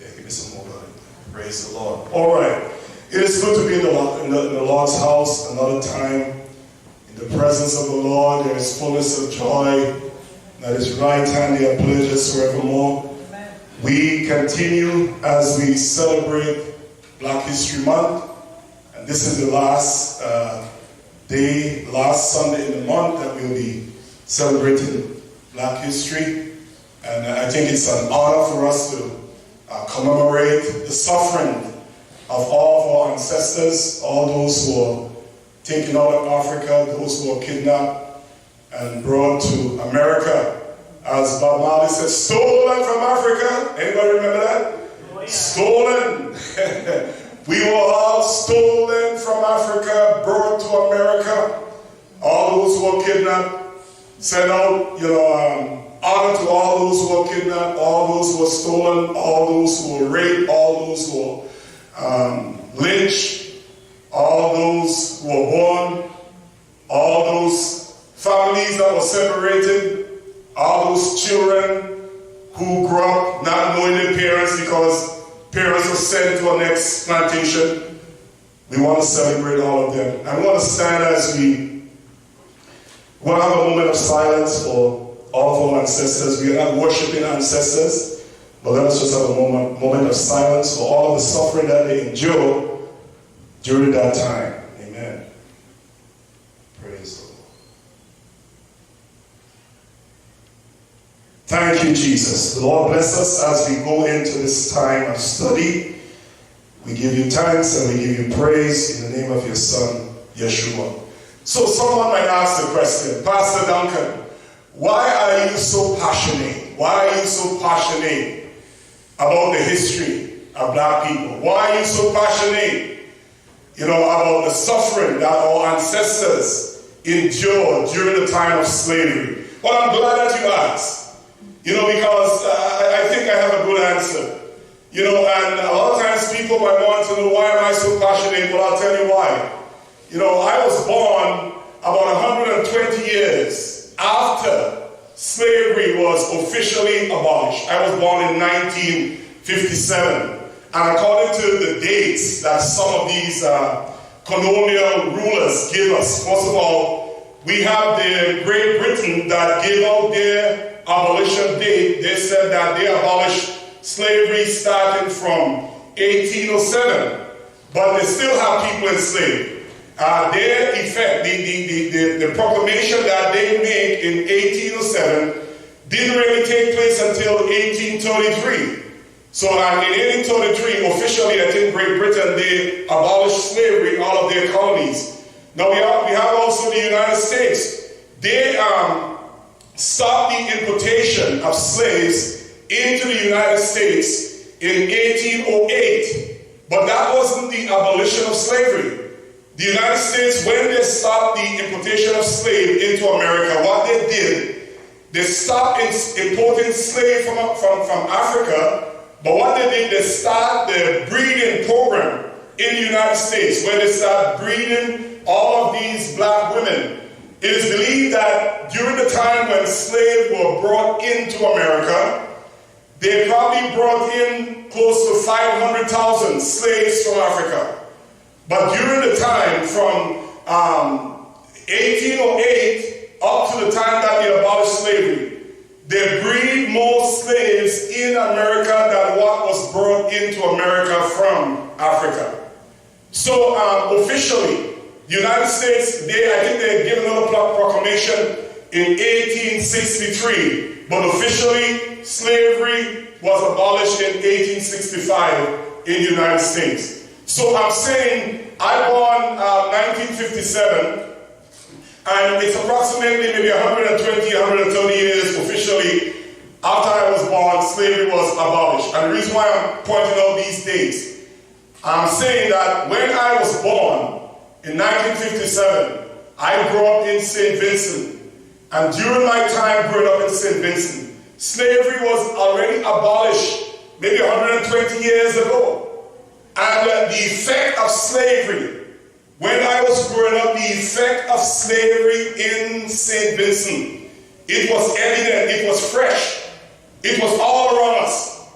Yeah, give me some more of it. Praise the Lord. All right. It is good to be in the Lord's house another time. In the presence of the Lord, there is fullness of joy. That is right hand, there are pleasures forevermore. Amen. We continue as we celebrate Black History Month. And this is the last last Sunday in the month that we'll be celebrating Black history. And I think it's an honor for us to commemorate the suffering of all of our ancestors, all those who were taken out of Africa, those who were kidnapped and brought to America. As Bob Marley said, stolen from Africa. Anybody remember that? Oh, yeah. Stolen. We were all stolen from Africa, brought to America. All those who were kidnapped, sent out, honor to all those who were kidnapped, all those who were stolen, all those who were raped, all those who were lynched, all those who were born, all those families that were separated, all those children who grew up not knowing their parents because parents were sent to our next plantation. We want to celebrate all of them. And we want to stand as we want to have a moment of silence for all of our ancestors. We are not worshiping ancestors, but let us just have a moment of silence for all of the suffering that they endured during that time. Amen. Praise the Lord. Thank you, Jesus. The Lord bless us as we go into this time of study. We give you thanks and we give you praise in the name of your Son, Yeshua. So someone might ask the question, Pastor Duncan, why are you so passionate? Why are you so passionate about the history of Black people? Why are you so passionate, about the suffering that our ancestors endured during the time of slavery? Well, I'm glad that you asked. Because I think I have a good answer. And a lot of times people might want to know, why am I so passionate? Well, I'll tell you why. I was born about 120 years after slavery was officially abolished. I was born in 1957. And according to the dates that some of these colonial rulers give us, first of all, we have the Great Britain that gave out their abolition date. They said that they abolished slavery starting from 1807, but they still have people enslaved. Their effect, the proclamation that they made in 1807 didn't really take place until 1833. So in 1833, officially, I think Great Britain, they abolished slavery, all of their colonies. Now we have also the United States. They stopped the importation of slaves into the United States in 1808. But that wasn't the abolition of slavery. The United States, when they stopped the importation of slaves into America, what they did, they stopped importing slaves from Africa, but what they did, they started the breeding program in the United States, where they started breeding all of these Black women. It is believed that during the time when slaves were brought into America, they probably brought in close to 500,000 slaves from Africa. But during the time from 1808 up to the time that they abolished slavery, they breed more slaves in America than what was brought into America from Africa. So officially, the United States, I think they had given another proclamation in 1863, but officially slavery was abolished in 1865 in the United States. So I'm saying I born 1957, and it's approximately maybe 120, 130 years officially after I was born, slavery was abolished. And the reason why I'm pointing out these dates, I'm saying that when I was born in 1957, I grew up in St. Vincent. And during my time growing up in St. Vincent, slavery was already abolished maybe 120 years ago. And the effect of slavery, when I was growing up, the effect of slavery in St. Vincent, it was evident, it was fresh, it was all around us.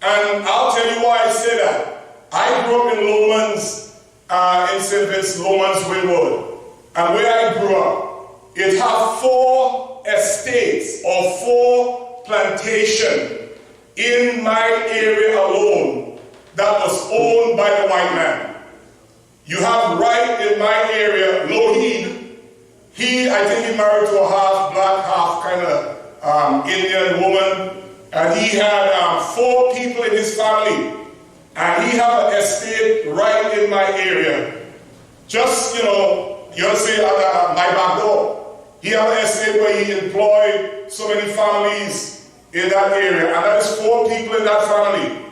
And I'll tell you why I say that. I grew up in Lomans, in St. Vincent, Lomans, Windward. And where I grew up, it had 4 estates or 4 plantations in my area alone that was owned by the white man. You have right in my area, Loheed. I think he married to a half black, half kind of Indian woman. And he had 4 people in his family. And he had an estate right in my area. Just, you say at my back door. He had an estate where he employed so many families in that area. And that is 4 people in that family.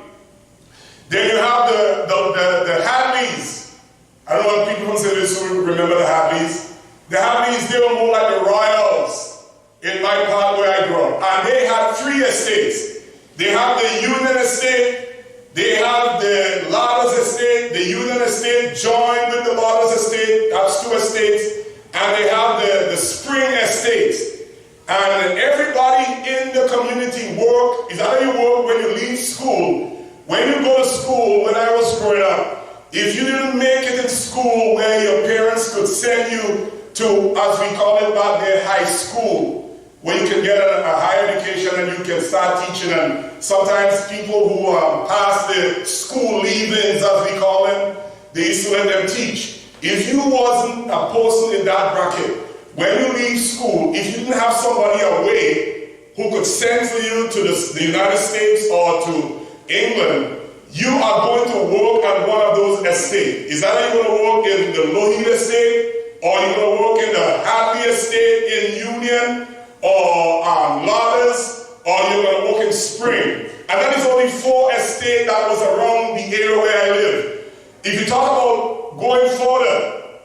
Then you have the Hadleys. I don't know if people from St. Vincent remember the Hadleys. The Hadleys, they were more like the royals in my part where I grew up. And they had 3 estates. They have the Union Estate, they have the Ladders Estate, the Union Estate joined with the Ladders Estate, that's 2 estates, and they have the Spring Estate. And everybody in the community work, is that how you work when you leave school? When you go to school, when I was growing up, if you didn't make it in school where your parents could send you to, as we call it back there, high school, where you can get a higher education and you can start teaching. And sometimes people who pass the school leavings, as we call them, they used to let them teach. If you wasn't a person in that bracket, when you leave school, if you didn't have somebody away who could send for you to the United States or to England, you are going to work at one of those estates. Is that how you're going to work in the Loheed Estate? Or you're going to work in the Hadley Estate in Union? Or Ladders? Or you're going to work in Spring? And that is only 4 estates that was around the area where I live. If you talk about going further,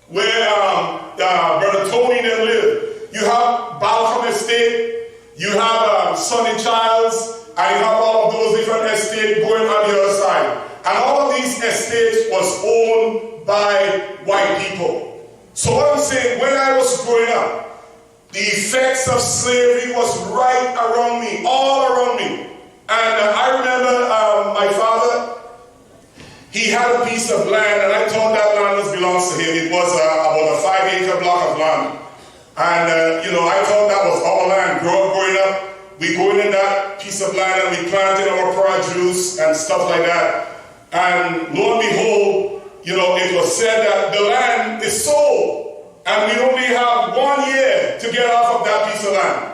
where Brother Tony then lived, you have Balcom Estate, you have Sonny Childs, and you have all of those different estates going on the other side. And all of these estates was owned by white people. So what I'm saying, when I was growing up, the effects of slavery was right around me, all around me. And I remember my father, he had a piece of land, and I thought that land belongs to him. It was about a 5-acre block of land. And, I thought that was our land. Growing up, we go in that piece of land and we planted our produce and stuff like that. And lo and behold, it was said that the land is sold. And we only have 1 year to get off of that piece of land.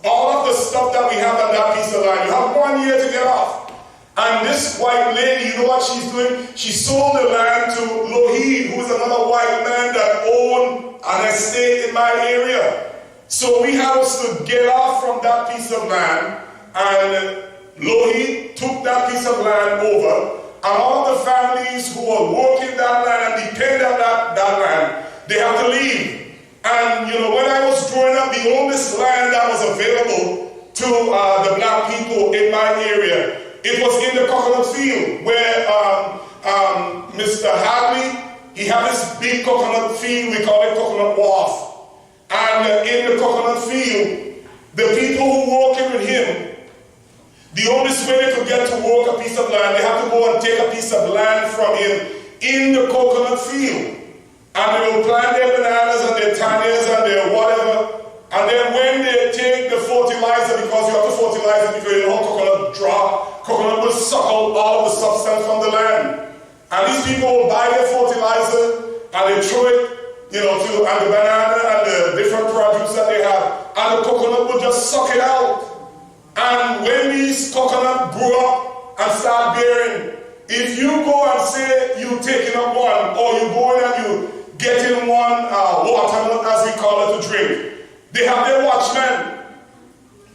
All of the stuff that we have on that piece of land, you have 1 year to get off. And this white lady, you know what she's doing? She sold the land to Loheed, who is another white man that owned an estate in my area. So we had to get off from that piece of land, and Loheed took that piece of land over, and all of the families who were working that land and depended on that land, they had to leave. And when I was growing up, the oldest land that was available to the black people in my area, it was in the coconut field where Mr. Hadley, he had this big coconut field, we call it Coconut Wharf. And in the coconut field, the people who working with him, the only way they could get to work a piece of land, they had to go and take a piece of land from him in the coconut field. And they will plant their bananas and their tanias and their whatever. And then when they take the fertilizer, because you have to fertilize it because coconut drop, coconut will suck out all of the substance from the land. And these people will buy their fertilizer and they throw it, and the banana and the different produce that they have, and the coconut will just suck it out. And when these coconut grow up and start bearing, if you go and say you taking up one, or you go in and you getting one watermelon, as we call it, to drink, they have their watchmen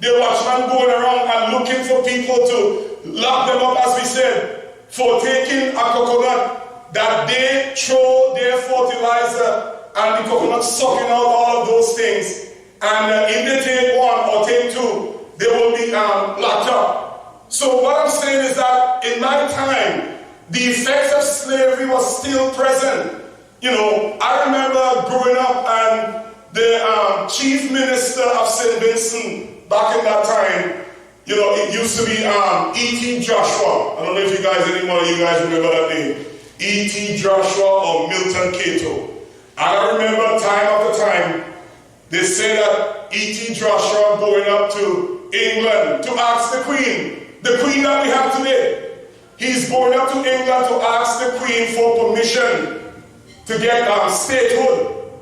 going around and looking for people to lock them up, as we said, for taking a coconut that they throw their fertilizer and the coconut sucking out all of those things. And if they take one or take 2, they will be locked up. So what I'm saying is that in my time, the effects of slavery was still present. I remember growing up, and the chief minister of St. Vincent back in that time, You know, it used to be E.T. Joshua. I don't know if you guys, any one of you guys remember that name. E.T. Joshua or Milton Cato. And I remember time after time, they say that E.T. Joshua going up to England to ask the Queen that we have today. He's going up to England to ask the Queen for permission to get statehood.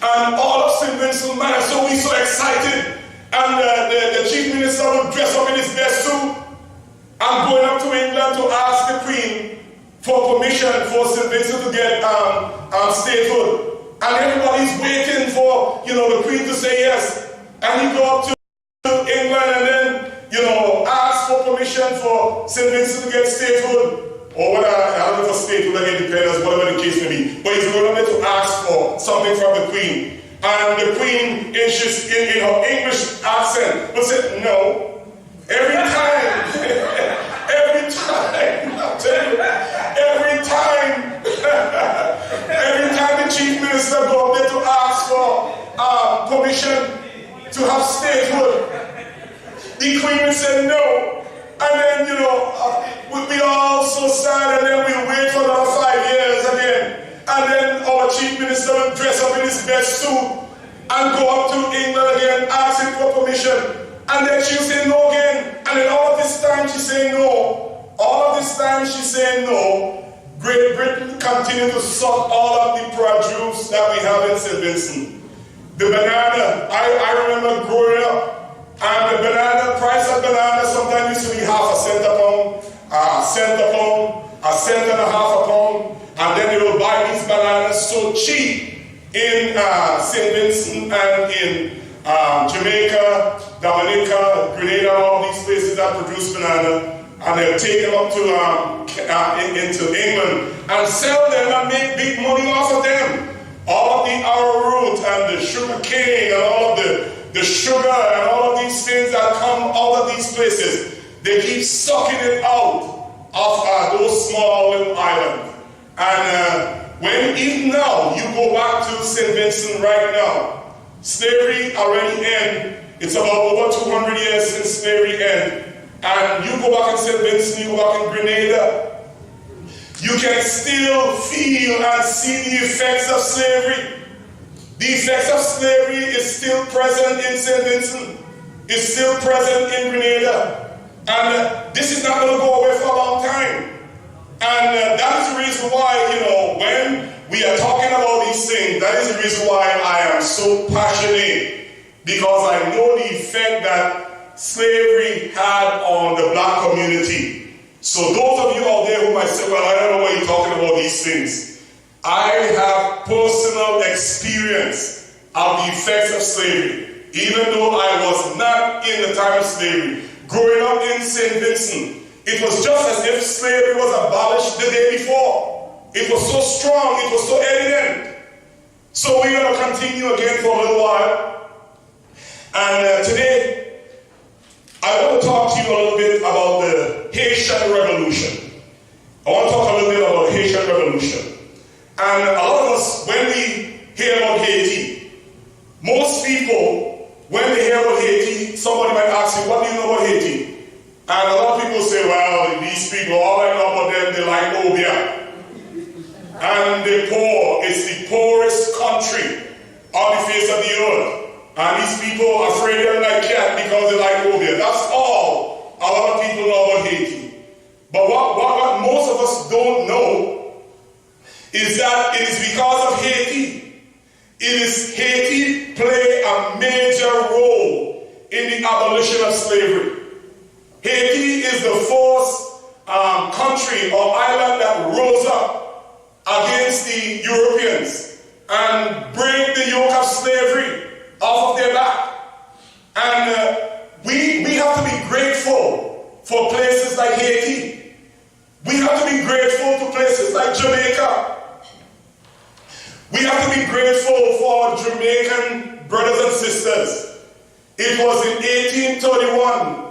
And all of St. Vincent, man, so we so excited. And the chief minister would dress up in his best suit and going up to England to ask the Queen for permission for St. Vincent to get statehood. And everybody's waiting for, you know, the Queen to say yes. And he go up to England and then, you know, ask for permission for St. Vincent to get statehood. Or whether, I don't know, for statehood or independence, whatever the case may be. But he's going up there to ask for something from the Queen. And the Queen, in her English accent, would say, no. Every time, every time the chief minister go up there to ask for permission to have statehood, the Queen would say no. And then, you know, we all so sad, and then we wait for another 5 years again. And then our chief minister will dress up in his best suit and go up to England again, asking for permission. And then she'll say no again. And then all of this time she's saying no. All of this time she's saying no. Great Britain continues to suck all of the produce that we have in St. Vincent. The banana, I remember growing up, and the banana, price of banana sometimes used to be half a cent a pound, a cent and a half a pound. And then they will buy these bananas so cheap in St. Vincent and in Jamaica, Dominica, Grenada, all these places that produce banana. And they'll take them up to into England and sell them and make big money off of them. All of the arrowroot and the sugar cane and all of the sugar and all of these things that come out of these places, they keep sucking it out of those small little islands. And when even now you go back to St. Vincent right now, slavery already ended. It's about over 200 years since slavery ended. And you go back in St. Vincent, you go back in Grenada, you can still feel and see the effects of slavery. The effects of slavery is still present in St. Vincent. It's still present in Grenada. And this is not going to go away for a long time. And that is the reason why, you know, when we are talking about these things, that is the reason why I am so passionate. Because I know the effect that slavery had on the black community. So those of you out there who might say, well, I don't know why you're talking about these things. I have personal experience of the effects of slavery. Even though I was not in the time of slavery. Growing up in St. Vincent, it was just as if slavery was abolished the day before. It was so strong, it was so evident. So we're going to continue again for a little while. And today, I want to talk to you a little bit about the Haitian Revolution. I want to talk a little bit about the Haitian Revolution. And a lot of us, when we hear about Haiti, most people, when they hear about Haiti, somebody might ask you, what do you know about Haiti? And a lot of people say, well, these people, all I know about them, they like obia. And they're poor. It's the poorest country on the face of the earth. And these people are afraid they're like cat because they like obia. That's all a lot of people know about Haiti. But what most of us don't know is that it is because of Haiti. Haiti play a major role in the abolition of slavery. Haiti is the first country or island that rose up against the Europeans and break the yoke of slavery off of their back. And we have to be grateful for places like Haiti. We have to be grateful to places like Jamaica. We have to be grateful for Jamaican brothers and sisters. It was in 1831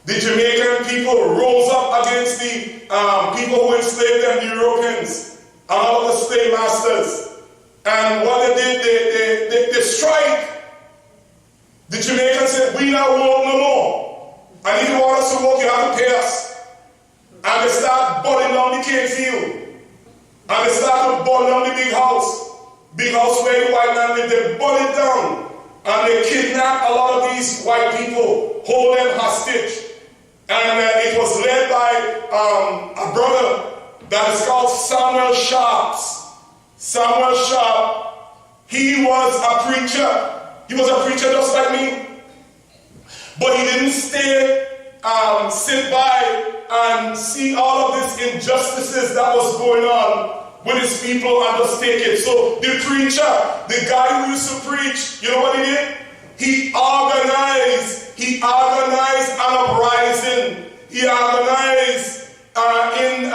the Jamaican people rose up against the people who enslaved them, the Europeans, and all of the slave masters. And what they did, they strike. The Jamaicans said, we not want no more. And if you want us to work, you have to pay us. And they start burning down the cane field. And they start to burn down the big house. Big house where the white man lived. They burn it down. And they kidnap a lot of these white people, hold them hostage. And it was led by a brother that is called Samuel Sharps. Samuel Sharp, he was a preacher. He was a preacher just like me. But he didn't sit by and see all of these injustices that was going on with his people and just take it. So the preacher, the guy who used to preach, you know what he did? He organized an uprising. He organized in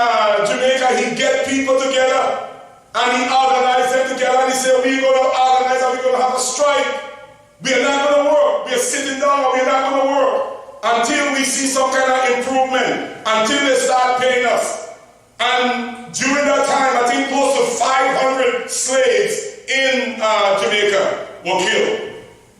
Jamaica. He get people together and he organized them together and he said, we're going to organize and we're going to have a strike. We're not going to work. We're sitting down and we're not going to work until we see some kind of improvement, until they start paying us. And during that time, I think close to 500 slaves in Jamaica were killed.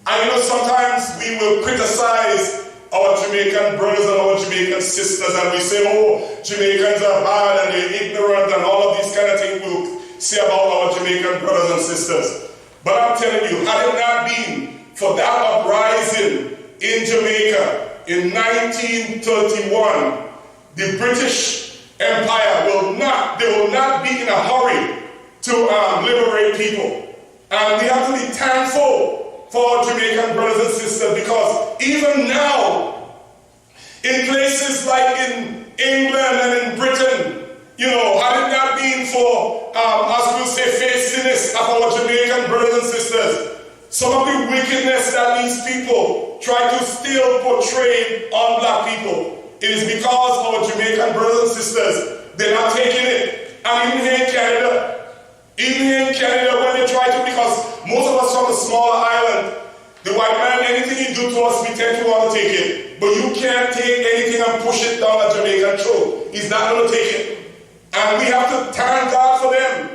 And you know, sometimes we will criticize our Jamaican brothers and our Jamaican sisters, and we say, oh, Jamaicans are bad and they're ignorant and all of these kind of things we'll say about our Jamaican brothers and sisters. But I'm telling you, had it not been for that uprising in Jamaica in 1931, the British Empire will not be in a hurry to liberate people. And we have to be thankful for our Jamaican brothers and sisters, because even now, in places like in England and in Britain, you know, had it not been for, as we'll say, faithfulness of our Jamaican brothers and sisters, some of the wickedness that these people try to still portray on black people, it is because our Jamaican brothers and sisters, they're not taking it. And even here in Canada, when they try to, because most of us from a smaller island, the white man, anything he do to us, we tend to want to take it. But you can't take anything and push it down a Jamaican throat. He's not going to take it. And we have to thank God for them.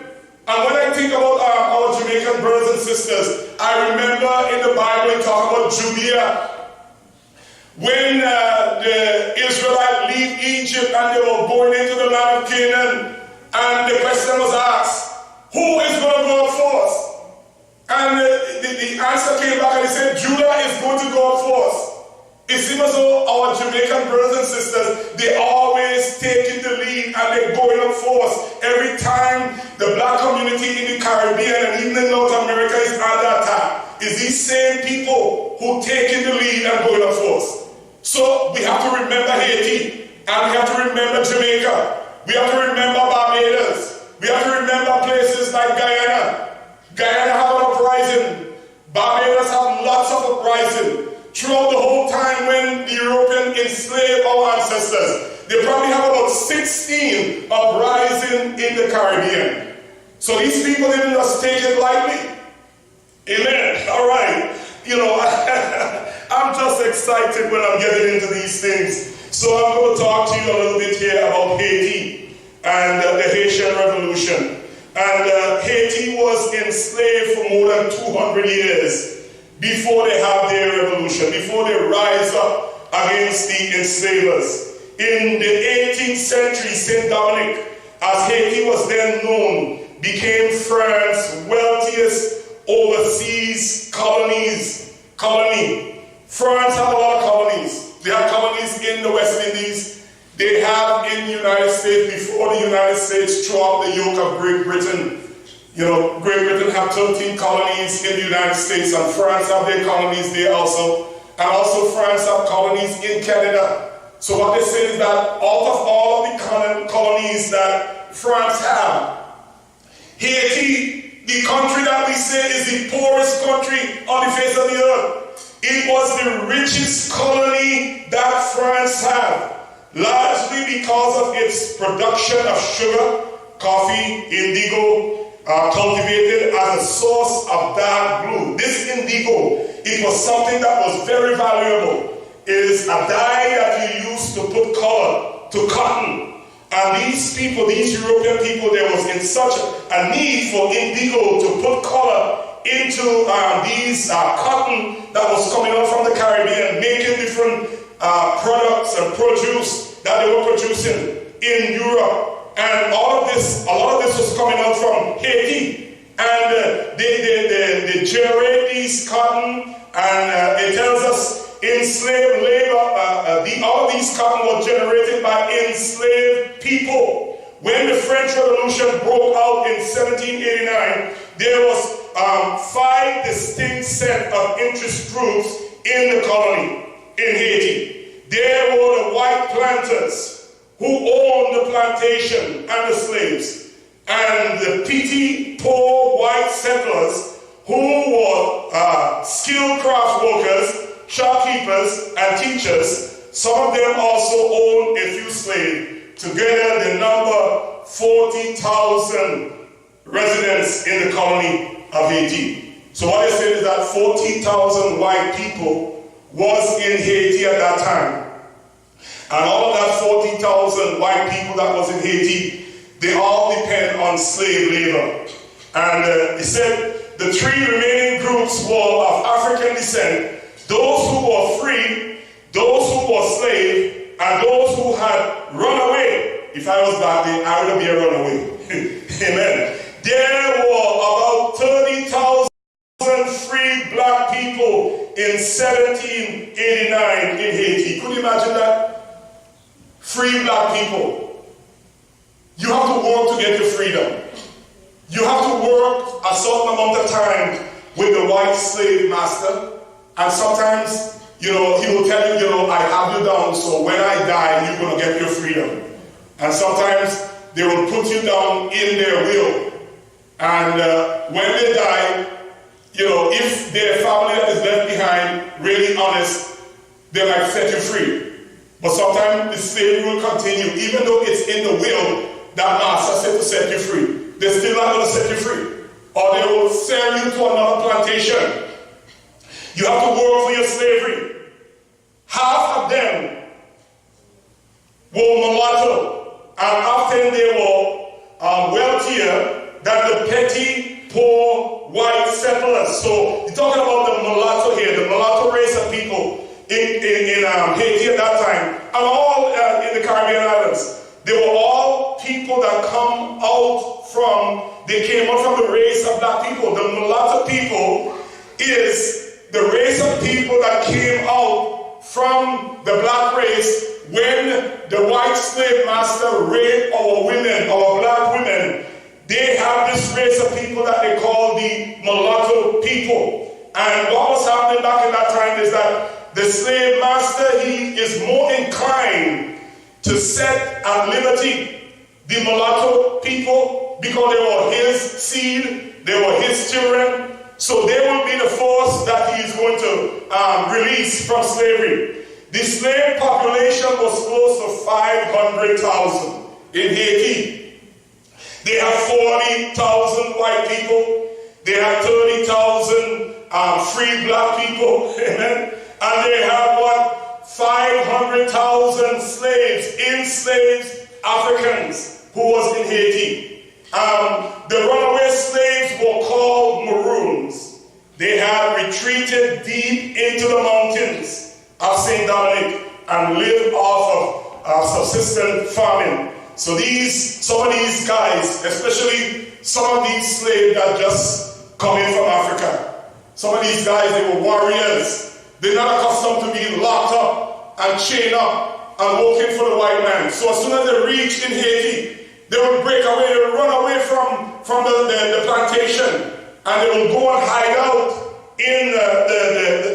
And when I think about our Jamaican brothers and sisters, I remember in the Bible it talks about Judea. When the Israelites leave Egypt and they were born into the land of Canaan, and the question was asked, who is going to go up first? And the answer came back and he said, Judah is going to go up first. It seems as though our Jamaican brothers and sisters, they always taking the lead and they're going up first. Every time the black community in the Caribbean and even in North America is under attack, is these same people who taking the lead and going up first. So we have to remember Haiti, and we have to remember Jamaica. We have to remember Barbados. We have to remember places like Guyana. Guyana have an uprising. Barbados have lots of uprising. Throughout the whole time when the Europeans enslaved our ancestors, they probably have about 16 uprising in the Caribbean. So these people didn't just take it lightly. Amen. All right. You know, I'm just excited when I'm getting into these things. So I'm going to talk to you a little bit here about Haiti and the Haitian Revolution. And Haiti was enslaved for more than 200 years before they have their revolution, before they rise up against the enslavers. In the 18th century, St. Dominic, as Haiti was then known, became France's wealthiest overseas colony. France have a lot of colonies. They have colonies in the West Indies. They have in the United States, before the United States threw out the yoke of Great Britain. You know, Great Britain have 13 colonies in the United States, and France have their colonies there also. And also France have colonies in Canada. So what they say is that out of all of the colonies that France have, Haiti, the country that we say is the poorest country on the face of the earth, it was the richest colony that France had, largely because of its production of sugar, coffee, indigo, cultivated as a source of dark blue. This indigo, it was something that was very valuable. It is a dye that you use to put color to cotton. And these people, these European people, there was in such a need for indigo to put color into these cotton that was coming out from the Caribbean, making different products and produce that they were producing in Europe. And all of this, a lot of this was coming out from Haiti. And they generate these cotton, and it tells us enslaved labor, all of these cotton was generated by enslaved people. When the French Revolution broke out in 1789, there was 5 distinct set of interest groups in the colony in Haiti. There were the white planters who owned the plantation and the slaves, and the petty, poor white settlers who were skilled craft workers, shopkeepers, and teachers. Some of them also owned a few slaves. Together, the number 40,000 residents in the colony of Haiti. So what they said is that 40,000 white people was in Haiti at that time. And all of that 40,000 white people that was in Haiti, they all depend on slave labor. And he said the 3 remaining groups were of African descent: those who were free, those who were slaves, and those who had run away. If I was back then, I would be a runaway. Amen. There were about 30,000 free black people in 1789 in Haiti. Could you imagine that? Free black people. You have to work to get your freedom. You have to work a certain amount of time with the white slave master, and sometimes, he will tell you, I have you down, so when I die, you're going to get your freedom. And sometimes they will put you down in their will. And when they die, if their family that is left behind really honest, they might set you free. But sometimes the slavery will continue, even though it's in the will that master said to set you free. They're still not going to set you free. Or they will sell you to another plantation. You have to work for your slavery. Half of them were mulatto, and often they were wealthier than the petty, poor, white settlers. So you're talking about the mulatto here, the mulatto race of people in Haiti at that time, and all in the Caribbean islands. They were all people that they came out from the race of black people. The mulatto people is the race of people that came out from the black race when the white slave master raped our women, our black women. They have this race of people that they call the mulatto people. And what was happening back in that time is that the slave master, he is more inclined to set at liberty the mulatto people because they were his seed, they were his children. So they will be the force that he is going to release from slavery. The slave population was close to 500,000 in Haiti. They have 40,000 white people. They have 30,000 free black people. Amen. And they have 500,000 slaves, enslaved Africans who was in Haiti. The runaway slaves were called Maroons. They had retreated deep into the mountains of St. Dominic and lived off of subsistence farming. So some of these guys, especially some of these slaves that just come in from Africa, some of these guys, they were warriors. They're not accustomed to being locked up and chained up and working for the white man. So as soon as they reach in Haiti, they will break away, they will run away from the plantation, and they will go and hide out in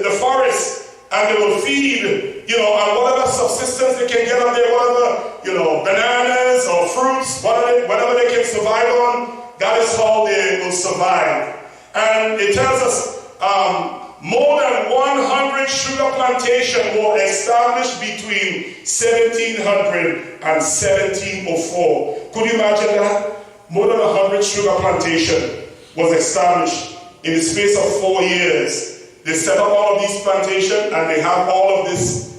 the forest, and they will feed, and whatever subsistence they can get up there, whatever, bananas or fruits, whatever they can survive on, that is how they will survive. And it tells us more than 100 sugar plantations were established between 1700 and 1704. Could you imagine that? More than 100 sugar plantations was established in the space of 4 years. They set up all of these plantations, and they have all of this,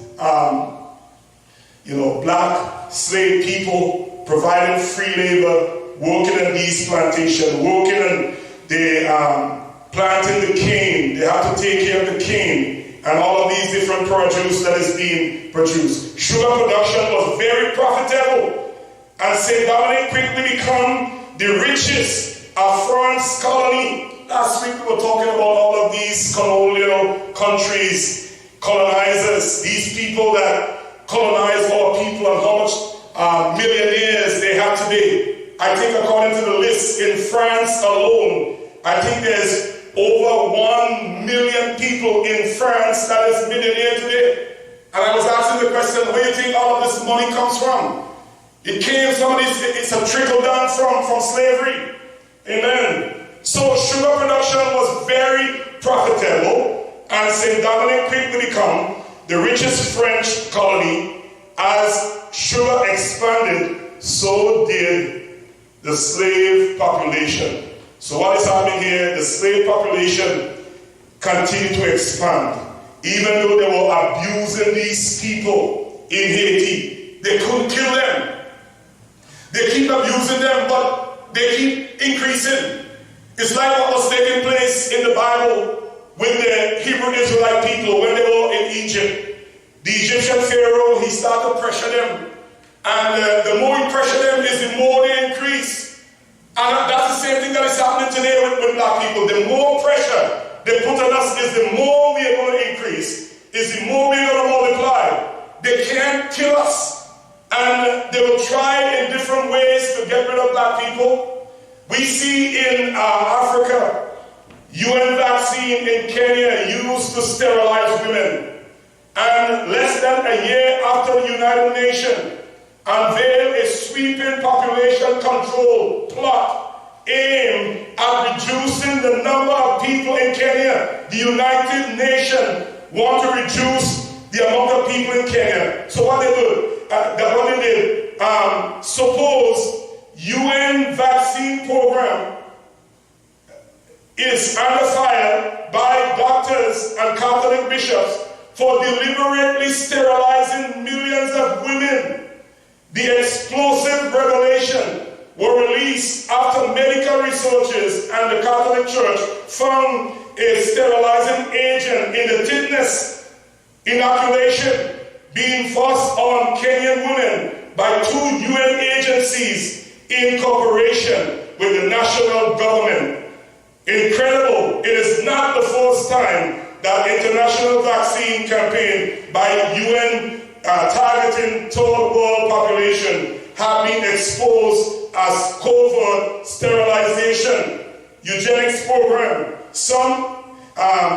black slave people providing free labor, working in these plantations, working in the planting the cane. They have to take care of the cane and all of these different produce that is being produced. Sugar production was very profitable, and St. Dominic quickly became the richest of France colony. Last week we were talking about all of these colonial countries, colonizers, these people that colonize our people, and how much millionaires they have today. I think according to the list in France alone, I think there's over 1 million people in France that is millionaire today. And I was asking the question, where do you think all of this money comes from? It came, it's a trickle down from slavery. Amen. So sugar production was very profitable, and St. Dominic quickly became the richest French colony. As sugar expanded, so did the slave population. So what is happening here? The slave population continued to expand. Even though they were abusing these people in Haiti, they couldn't kill them. They keep abusing them, but they keep increasing. It's like what was taking place in the Bible with the Hebrew Israelite people when they were in Egypt. The Egyptian Pharaoh, he started to pressure them. And the more he pressured them, is the more they increase. And that's the same thing that is happening today with black people. The more pressure they put on us, is the more we are going to increase, is the more we are going to multiply. They can't kill us. And they will try in different ways to get rid of black people. We see in Africa, UN vaccine in Kenya used to sterilize women. And less than a year after the United Nations unveiled a sweeping population control plot aimed at reducing the number of people in Kenya. The United Nations want to reduce the amount of people in Kenya. So what they did, suppose UN vaccine program is under fire by doctors and Catholic bishops for deliberately sterilizing millions of women. The explosive revelation were released after medical researchers and the Catholic Church found a sterilizing agent in the tetanus inoculation being forced on Kenyan women by 2 UN agencies in cooperation with the national government. Incredible. It is not the first time that international vaccine campaign by UN targeting total world population have been exposed as covert sterilization, eugenics program. Some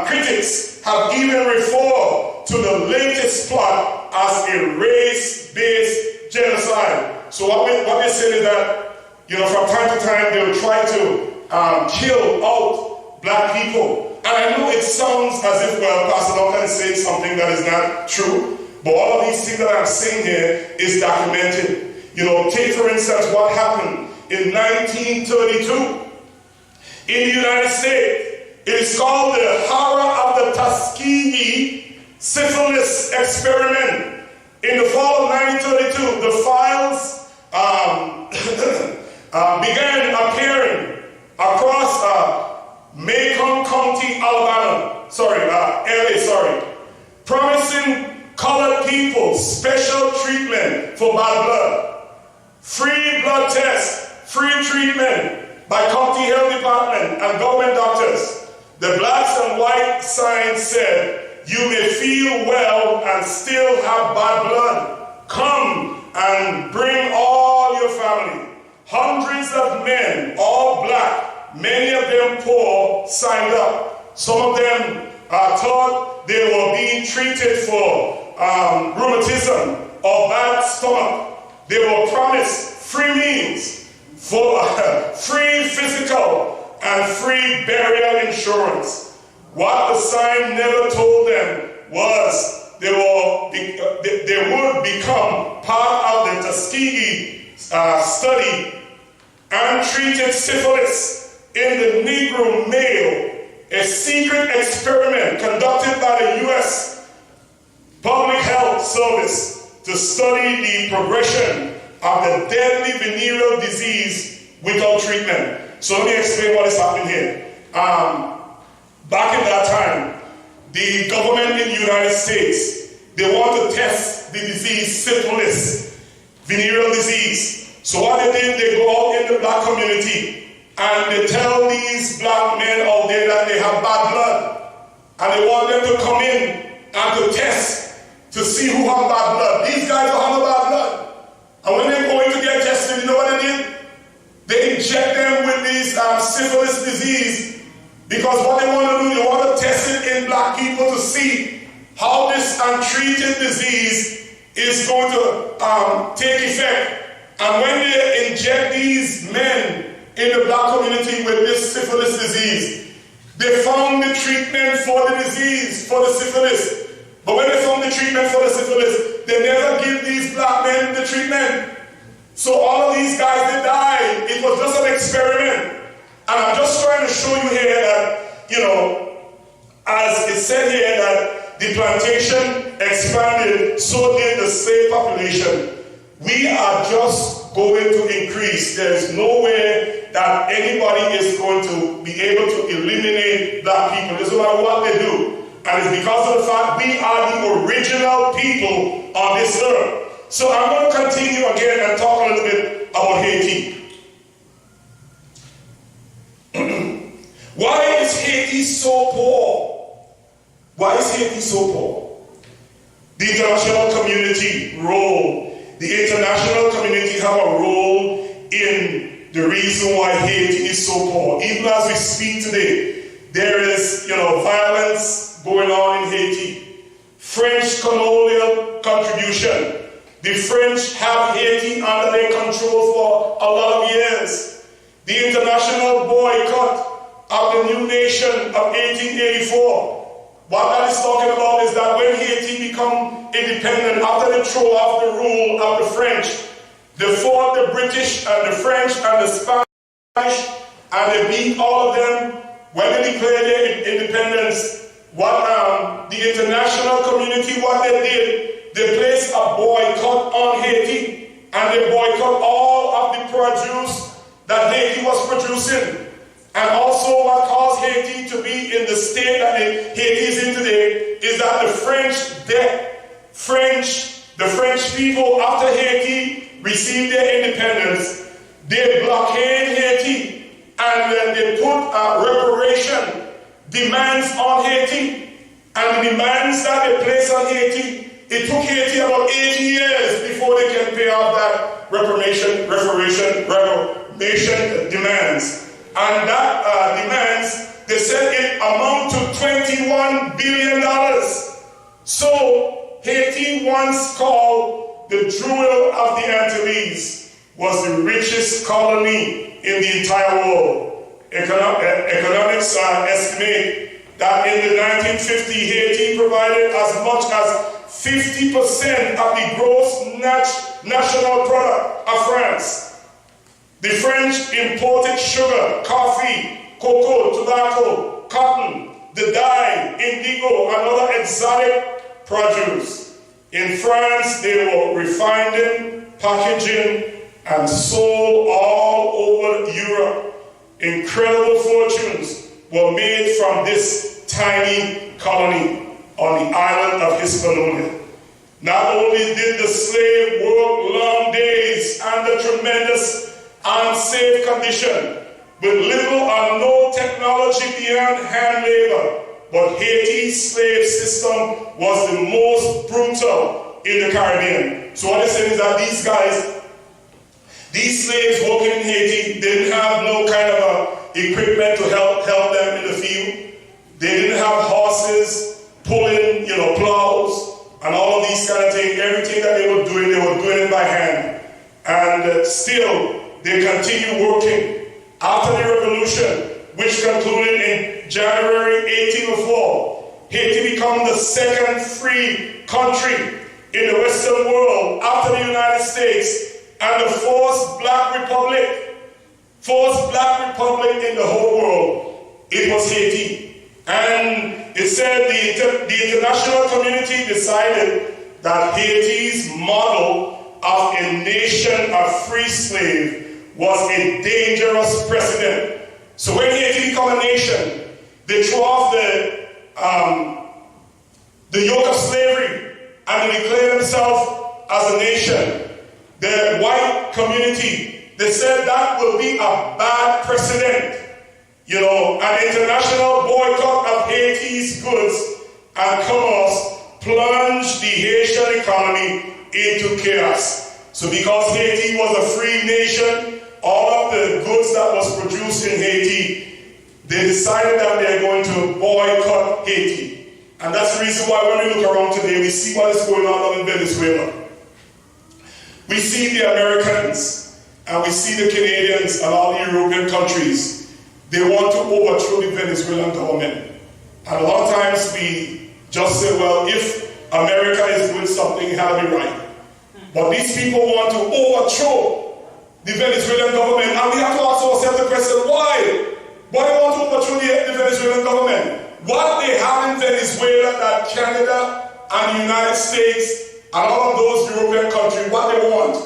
critics have even referred to the latest plot as a race-based genocide. So what they're saying is that, from time to time they will try to kill out black people. And I know it sounds as if, Pastor Duncan is saying something that is not true, but all of these things that I'm saying here is documented. Take for instance what happened in 1932 in the United States. It is called the horror of the Tuskegee syphilis experiment. In the fall of 1932, the files began appearing across Macon County, Alabama. LA, promising colored people special treatment for bad blood. Free blood tests, free treatment by county health department and government doctors. The blacks and white sign said, you may feel well and still have bad blood. Come and bring all your family. Hundreds of men, all black, many of them poor, signed up. Some of them thought they were being treated for rheumatism or bad stomach. They were promised free meals, for free physical and free burial insurance. What the sign never told them was they would become part of the Tuskegee study and treated syphilis in the Negro male, a secret experiment conducted by the U.S. Public Health Service to study the progression of the deadly venereal disease without treatment. So let me explain what is happening here. Back in that time, the government in the United States, they want to test the disease syphilis, venereal disease. So what they did, they go out in the black community and they tell these black men out there that they have bad blood. And they want them to come in and to test to see who have bad blood. These guys don't have bad blood. And when they're going to get tested, you know what they did? They inject them with this syphilis disease, because what they want to do, they want to test it in black people to see how this untreated disease is going to take effect. And when they inject these men in the black community with this syphilis disease, they found the treatment for the disease, for the syphilis. But when they found the treatment for the syphilis, they never give these black men the treatment. So all of these guys, they died. It was just an experiment. And I'm just trying to show you here that, you know, as it said here that the plantation expanded, so did the slave population. We are just going to increase. There is no way that anybody is going to be able to eliminate black people. It doesn't matter what they do. And it's because of the fact we are the original people on this earth. So I'm going to continue again and talk a little bit about Haiti. Why is Haiti so poor? Why is Haiti so poor? The international community role. The international community have a role in the reason why Haiti is so poor. Even as we speak today, there is, violence going on in Haiti. French colonial contribution. The French have Haiti under their control for a lot of years. The international boycott of the new nation of 1884. What that is talking about is that when Haiti become independent, after they throw off the rule of the French, they fought the British and the French and the Spanish, and they beat all of them. When they declared their independence, what the international community, what they did, they placed a boycott on Haiti, and they boycott all of the produce that Haiti was producing. And also what caused Haiti to be in the state that Haiti is in today is that the French people, after Haiti received their independence, they blockade Haiti, and then they put reparation demands on Haiti. And the demands that they placed on Haiti, it took Haiti about 80 years before they can pay off that reparation demands. And that demands, they said it amount to $21 billion. So Haiti, once called the jewel of the Antilles, was the richest colony in the entire world. Economics estimate that in the 1950s, Haiti provided as much as 50% of the gross national product of France. The French imported sugar, coffee, cocoa, tobacco, cotton, the dye, indigo, and other exotic produce. In France, they were refining, packaging, and sold all over Europe. Incredible fortunes were made from this tiny colony on the island of Hispaniola. Not only did the slave work long days under tremendous unsafe condition, with little or no technology beyond hand labor, but Haiti's slave system was the most brutal in the Caribbean. So what they're saying is that these slaves working in Haiti, they didn't have no kind of equipment to help them in the field. They didn't have horses pulling, plows, and all of these kind of things. Everything that they were doing it by hand. And still, they continued working. After the revolution, which concluded in January 1804, Haiti became the second free country in the Western world after the United States, and the fourth black republic in the whole world. It was Haiti. And it said the international community decided that Haiti's model of a nation of free slaves was a dangerous precedent. So when Haiti became a nation, they threw off the yoke of slavery and they declared themselves as a nation. The white community, they said that will be a bad precedent. You know, an international boycott of Haiti's goods and commerce plunged the Haitian economy into chaos. So because Haiti was a free nation, all of the goods that was produced in Haiti, they decided that they are going to boycott Haiti. And that's the reason why when we look around today, we see what is going on in Venezuela. We see the Americans, and we see the Canadians and all the European countries. They want to overthrow the Venezuelan government. And a lot of times we just say, well, if America is doing something, it has to be right. But these people want to overthrow the Venezuelan government. And we have to ask ourselves the question, why? Why do they want to overthrow the Venezuelan government? What they have in Venezuela that Canada and the United States and all of those European countries, what they want?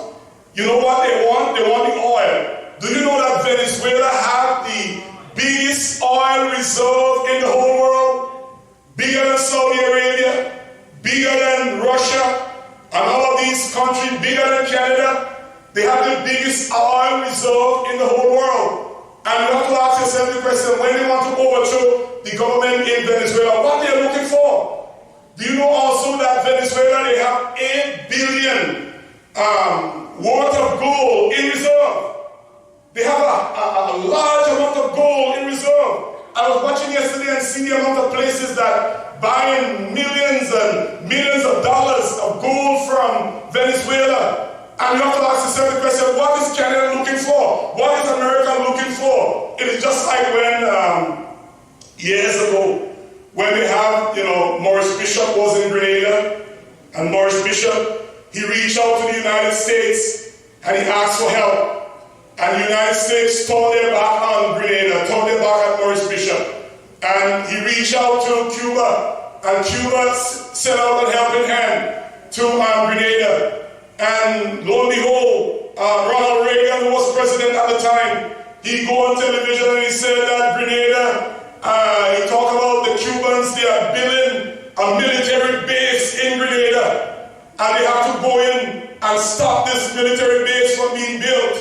You know what they want? They want the oil. Do you know that Venezuela have the biggest oil reserve in the whole world? Bigger than Saudi Arabia, bigger than Russia, and all of these countries, bigger than Canada. They have the biggest oil reserve in the whole world. And you have to ask yourself the question, when they want to overthrow the government in Venezuela, what they are looking for? Do you know also that Venezuela, they have 8 billion worth of gold in reserve? They have a large amount of gold in reserve. I was watching yesterday and seeing the amount of places that buying millions and millions of dollars of gold from Venezuela. And you have to ask yourself the question, what is Canada looking for? What is America looking for? It is just like when, years ago, when they have, Maurice Bishop was in Grenada, and Maurice Bishop, he reached out to the United States, and he asked for help. And the United States turned their back on Grenada, turned their back at Maurice Bishop. And he reached out to Cuba, and Cuba sent out a helping hand to Grenada. And lo and behold, Ronald Reagan, who was president at the time, he go on television and he said that Grenada, he talked about the Cubans, they are building a military base in Grenada. And they have to go in and stop this military base from being built.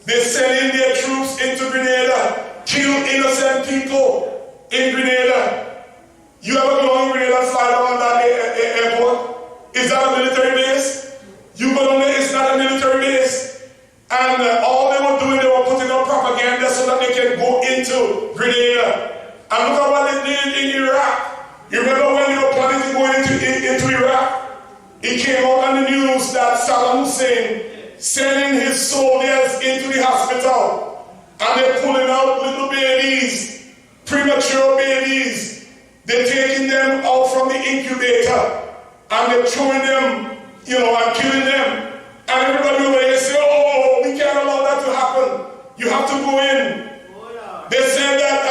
They send in their troops into Grenada, kill innocent people in Grenada. You ever go on Grenada and fly down that airport? Is that a military base? You go down there, it's not a military base. And all they were doing, they were putting up propaganda so that they can go into Grenada. And look at what they did in Iraq. You remember when they were planning to go into Iraq? It came out on the news that Saddam Hussein sending his soldiers into the hospital, and they're pulling out little babies, premature babies. They're taking them out from the incubator, and they're throwing them, and killing them. And everybody over here say, oh, we can't allow that to happen. You have to go in. They said that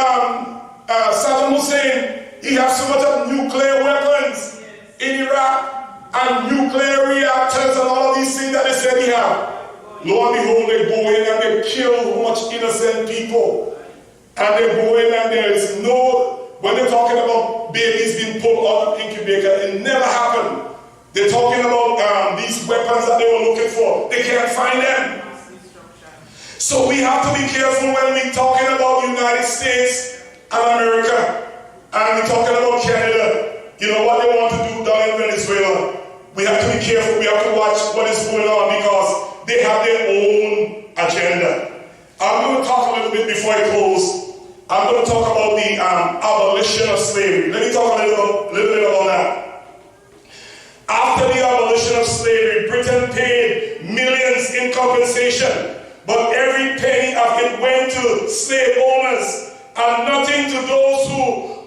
Saddam Hussein, he has so much of nuclear weapons in Iraq, and nuclear reactors and all of these things that they said he have. Lo and behold, they go in and they kill so much innocent people. And they go in and there is when they're talking about babies being pulled out of incubator, it never happened. They're talking about these weapons that they were looking for. They can't find them. So we have to be careful when we're talking about the United States and America. And we're talking about Canada. You know what they want to do down in Venezuela. We have to be careful. We have to watch what is going on because they have their own agenda. I'm going to talk a little bit before I close. I'm going to talk about the abolition of slavery. Let me talk a little bit about that. After the abolition of slavery, Britain paid millions in compensation, but every penny of it went to slave owners and nothing to those who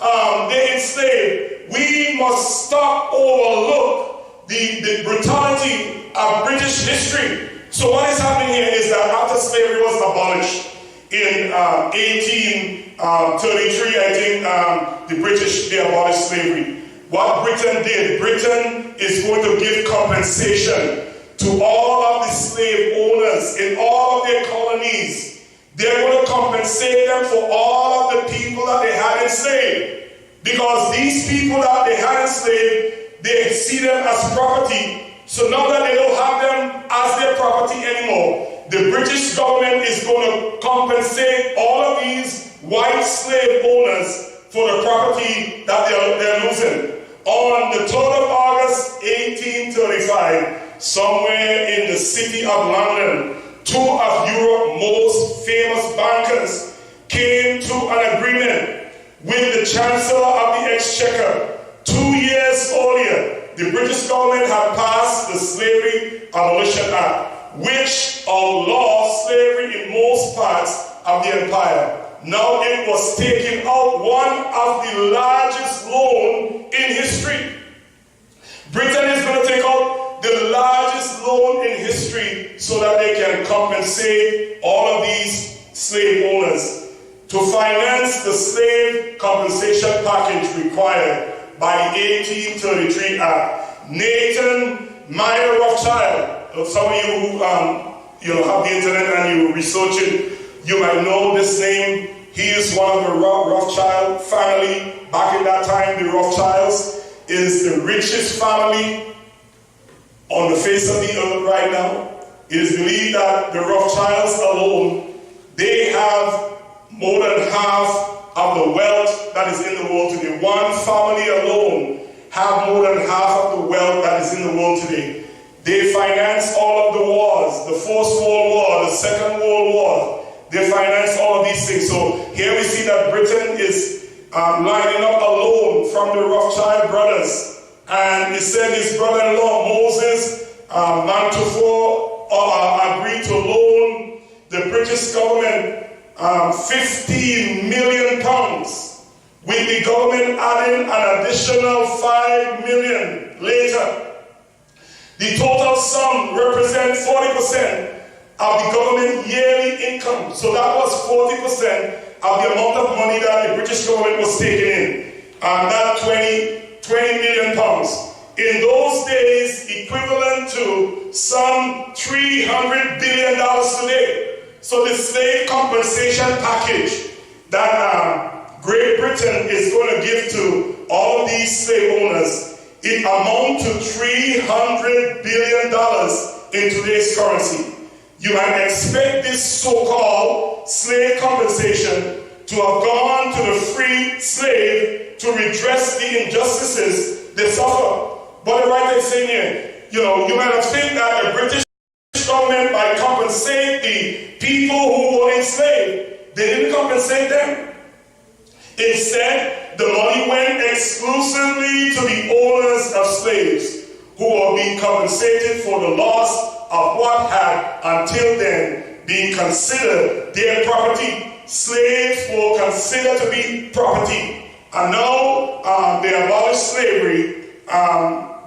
they enslaved. We must stop overlook the brutality of British history. So what is happening here is that after slavery was abolished in 1833, I think the British, they abolished slavery. What Britain did, Britain is going to give compensation to all of the slave owners in all of their colonies. They're going to compensate them for all of the people that they had enslaved. Because these people that they had enslaved, they see them as property. So now that they don't have them as their property anymore, the British government is going to compensate all of these white slave owners for the property that they're losing. On the 3rd of August 1835, somewhere in the city of London, two of Europe's most famous bankers came to an agreement with the Chancellor of the Exchequer. 2 years earlier, the British government had passed the Slavery Abolition Act, which outlawed slavery in most parts of the empire. Now it was taking out one of the largest loans in history. Britain is going to take out the largest loan in history so that they can compensate all of these slave owners. To finance the slave compensation package required by the 1833 Act, Nathan Meyer Rothschild, some of you who have the internet and you research it, you might know this name. He is one of the Rothschild family. Back in that time, the Rothschilds is the richest family on the face of the earth right now. It is believed that the Rothschilds alone, they have more than half of the wealth that is in the world today. One family alone have more than half of the wealth that is in the world today. They finance all of the wars, the First World War, the Second World War. They finance all of these things. So here we see that Britain is lining up a loan from the Rothschild brothers. And he said his brother-in-law, Moses Montefiore, agreed to loan the British government 15 million pounds, with the government adding an additional 5 million later. The total sum represents 40% of the government yearly income. So that was 40% of the amount of money that the British government was taking in. And that 20 million pounds. In those days, equivalent to some $300 billion today. So the slave compensation package that Great Britain is going to give to all of these slave owners, it amounts to $300 billion in today's currency. You might expect this so-called slave compensation to have gone to the freed slave to redress the injustices they suffer. But the writer is saying here, you might have think that the British government might compensate the people who were enslaved. They didn't compensate them. Instead, the money went exclusively to the owners of slaves who were being compensated for the loss of what had until then been considered their property. Slaves were considered to be property. And now they abolished slavery.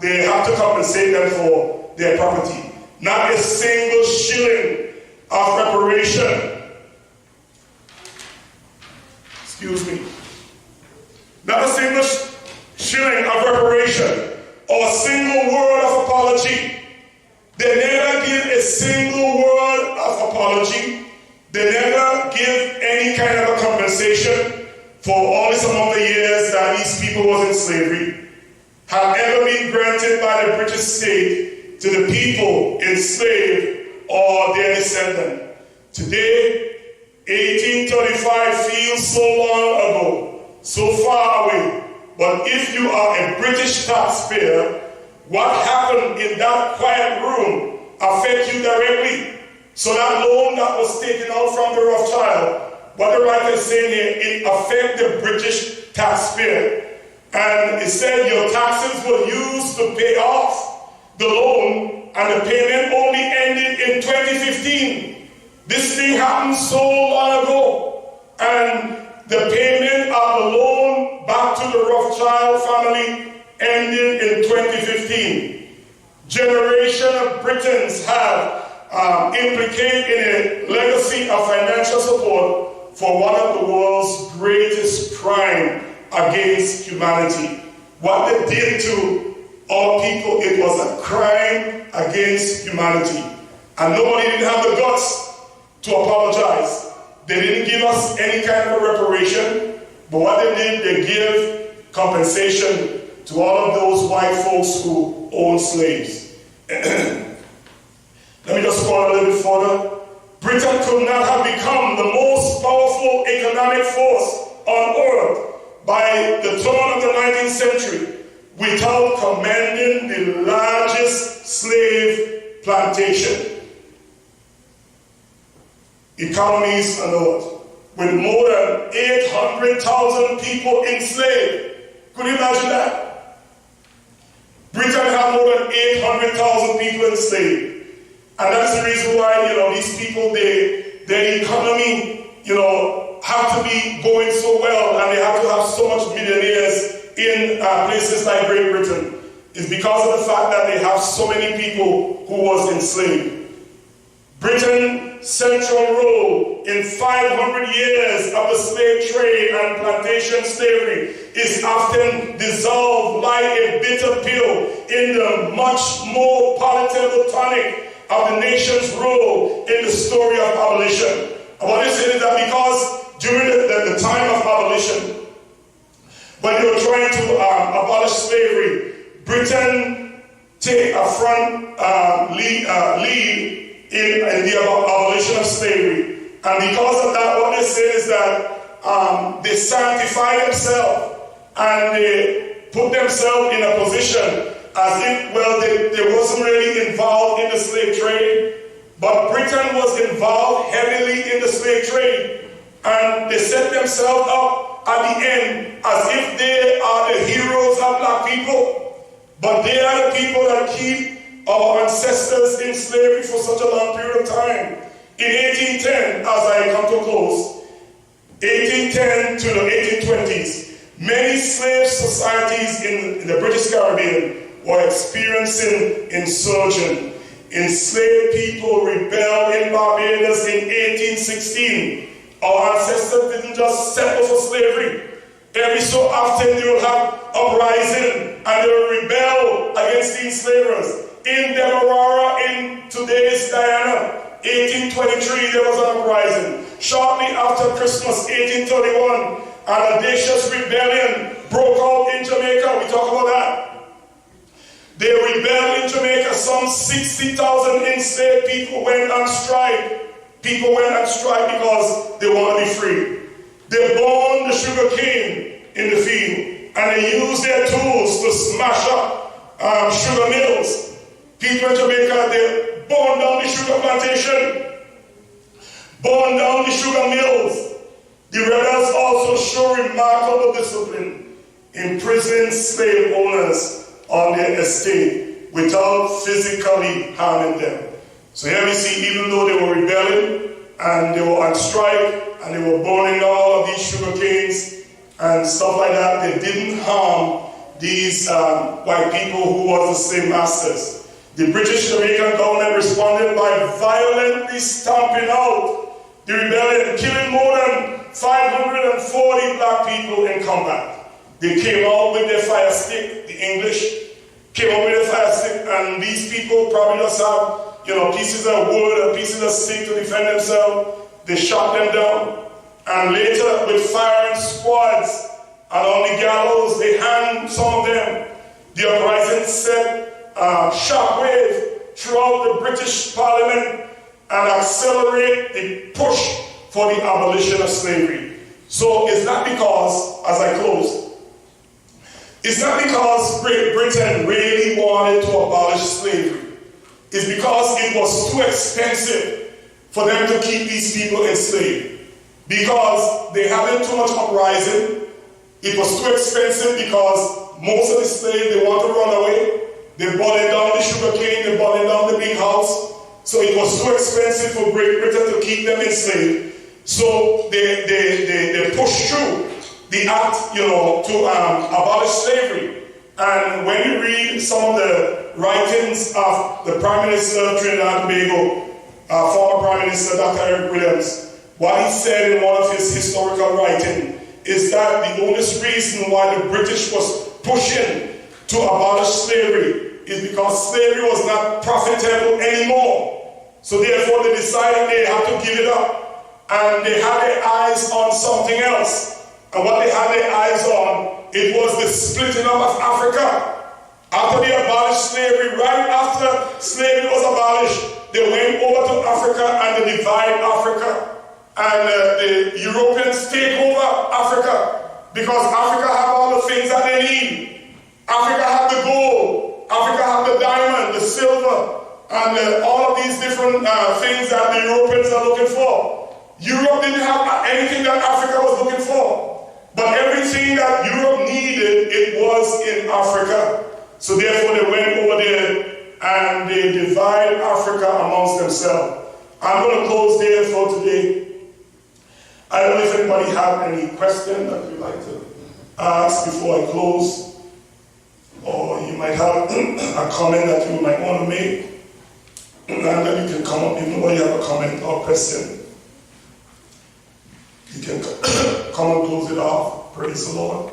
They have to compensate them for their property. Not a single shilling of reparation. Excuse me. Not a single shilling of reparation or a single word of apology. They never give a single word of apology. They never give any kind of a compensation for all this amount of years that these people was in slavery. Have ever been granted by the British state to the people enslaved or their descendants. Today, 1835 feels so long ago, so far away. But if you are a British taxpayer, what happened in that quiet room affects you directly. So that loan that was taken out from the Rothschild, what the writer is saying here, it affects the British taxpayer. And it said your taxes were used to pay off the loan, and the payment only ended in 2015. This thing happened so long ago. And the payment of the loan back to the Rothschild family ended in 2015. Generation of Britons have implicated in a legacy of financial support for one of the world's greatest crime against humanity. What they did to our people, it was a crime against humanity. And nobody didn't have the guts to apologize. They didn't give us any kind of a reparation, but what they did, they gave compensation to all of those white folks who owned slaves. Let me just go on a little bit further. Britain could not have become the most powerful economic force on earth by the turn of the 19th century without commanding the largest slave plantation. Economies on earth, with more than 800,000 people enslaved. Could you imagine that? Britain had more than 800,000 people enslaved. And that's the reason why, these people, their economy, have to be going so well, and they have to have so much millionaires in places like Great Britain. It's because of the fact that they have so many people who was enslaved. Britain's central role in 500 years of the slave trade and plantation slavery is often dissolved like a bitter pill in the much more palatable tonic of the nation's role in the story of abolition. And what is it is that because during the time of abolition, when they were trying to abolish slavery, Britain take a front lead in the abolition of slavery. And because of that, what they say is that they sanctify themselves and they put themselves in a position as if, they wasn't really involved in the slave trade, but Britain was involved heavily in the slave trade. And they set themselves up at the end as if they are the heroes of black people, but they are the people that keep our ancestors in slavery for such a long period of time. In 1810, as I come to close, 1810 to the 1820s, many slave societies in the British Caribbean were experiencing insurgence. Enslaved people rebelled in Barbados in 1816. Our ancestors didn't just settle for slavery. Every so often they will have uprising and they will rebel against the enslavers. In Demerara, in today's Guyana, 1823, there was an uprising. Shortly after Christmas, 1831, an audacious rebellion broke out in Jamaica. We talk about that. They rebelled in Jamaica. Some 60,000 enslaved people went on strike. People went on strike because they want to be free. They burned the sugar cane in the field, and they used their tools to smash up sugar mills. People in Jamaica, they burned down the sugar plantation, burned down the sugar mills. The rebels also show remarkable discipline, imprisoning slave owners on their estate without physically harming them. So here we see, even though they were rebelling and they were on strike and they were burning down all of these sugar canes and stuff like that, they didn't harm these white people who were the slave masters. The British Jamaican government responded by violently stamping out the rebellion, killing more than 540 black people in combat. They came out with their fire stick, the English came out with their fire stick, and these people probably just have pieces of wood and pieces of stick to defend themselves. They shot them down, and later with firing squads and on the gallows they hanged some of them. The uprising set shockwave throughout the British Parliament and accelerate the push for the abolition of slavery. So it's not because, as I close, it's not because Great Britain really wanted to abolish slavery. It's because it was too expensive for them to keep these people enslaved. Because they had too much uprising. It was too expensive because most of the slaves, they want to run away. They burned down the sugar cane, they burned down the big house. So it was too expensive for Great Britain to keep them enslaved. So they pushed through the act, to abolish slavery. And when you read some of the writings of the Prime Minister of Trinidad and Tobago, former Prime Minister Dr. Eric Williams, what he said in one of his historical writings is that the only reason why the British was pushing to abolish slavery is because slavery was not profitable anymore. So therefore they decided they had to give it up. And they had their eyes on something else. And what they had their eyes on it was the splitting up of Africa. After they abolished slavery, right after slavery was abolished, they went over to Africa and they divided Africa. And the Europeans take over Africa because Africa have all the things that they need. Africa have the gold, Africa have the diamond, the silver, and all of these different things that the Europeans are looking for. Europe didn't have anything that Africa was looking for. But everything that Europe needed, it was in Africa. So therefore they went over there and they divided Africa amongst themselves. I'm going to close there for today. I don't know if anybody have any question that you'd like to ask before I close. Or you might have a comment that you might want to make. And then you can come up if nobody have a comment or question. You can come and close it off. Praise the Lord.